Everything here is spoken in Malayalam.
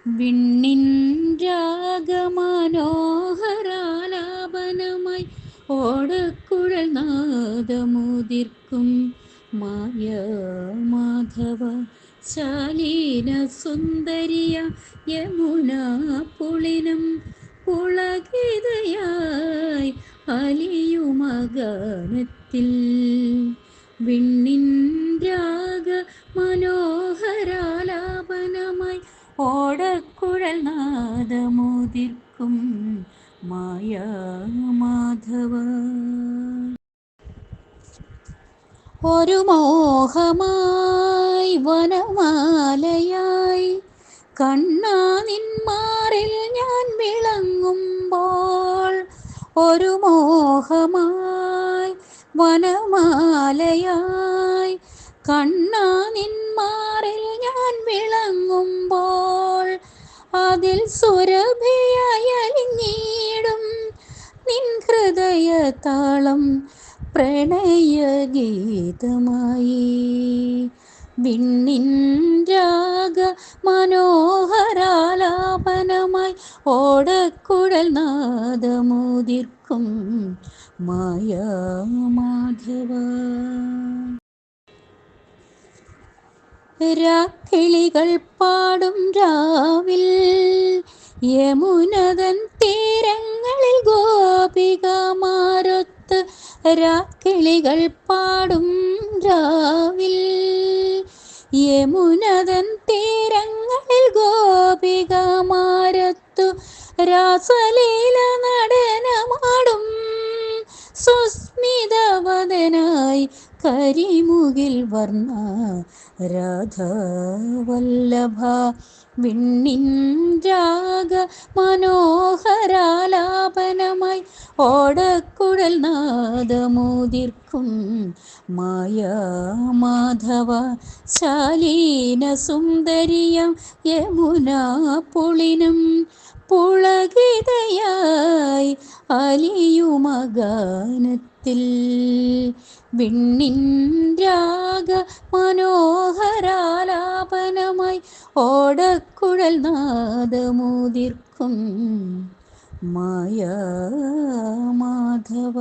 വിണ്ണിൻ രാഗമനോഹരാലാപനമായി ഓടക്കുഴൽ നാദമുതിർക്കും മായ മാധവ ശാലീന സുന്ദരിയ യമുന പുളിനം പുളകിതയായി അലിയുമഗാനത്തിൽ വിണ്ണിൻ രാഗ മനോഹരാലാപനമായി ഓടക്കുഴൽ നാദമുതിർക്കും മായ മാധവ. ഒരു മോഹമായി വനമാലയായി കണ്ണാ നിന്മാറിൽ ഞാൻ വിളങ്ങുമ്പോൾ, ഒരു മോഹമായി വനമാലയായി കണ്ണാ നിന്മാറിൽ ഞാൻ വിളങ്ങുമ്പോൾ, അതിൽ സുരഭിയായി അലിഞ്ഞിടും നിൻ ഹൃദയതാളം പ്രണയഗീതമായി. വിണ്ണിൻ രാഗ മനോഹരാലാപനമായി ഓടക്കുഴൽ നാദമുതിർക്കും മായ മാധവ. രാക്കിളികൾ പാടും രാവിൽ യമുനതൻ തീരങ്ങളിൽ ഗോപികമാരൊത്ത്, രാക്കിളികൾ പാടും രാവിൽ യമുനതൻ തീരങ്ങളിൽ ഗോപികമാരൊത്തു, രാസലീല നടനമാടും സുസ്മിതവദനായി കരിമുകിൽ വർണ്ണ രാധാവല്ലഭ. വിണ്ണിൻ രാഗ മനോഹരാലാപനമായി ഓടക്കുഴൽ നാദമുതിർക്കും മായ മാധവ ശാലീന സുന്ദരിയം യമുന പുളിനം പുളകിതയായി അലിയുമഗാനത്തിൽ. വിണ്ണിൻ രാഗ മനോഹരാലാപനമായി ഓടക്കുഴൽ നാദമുതിർക്കും മായ മാധവ.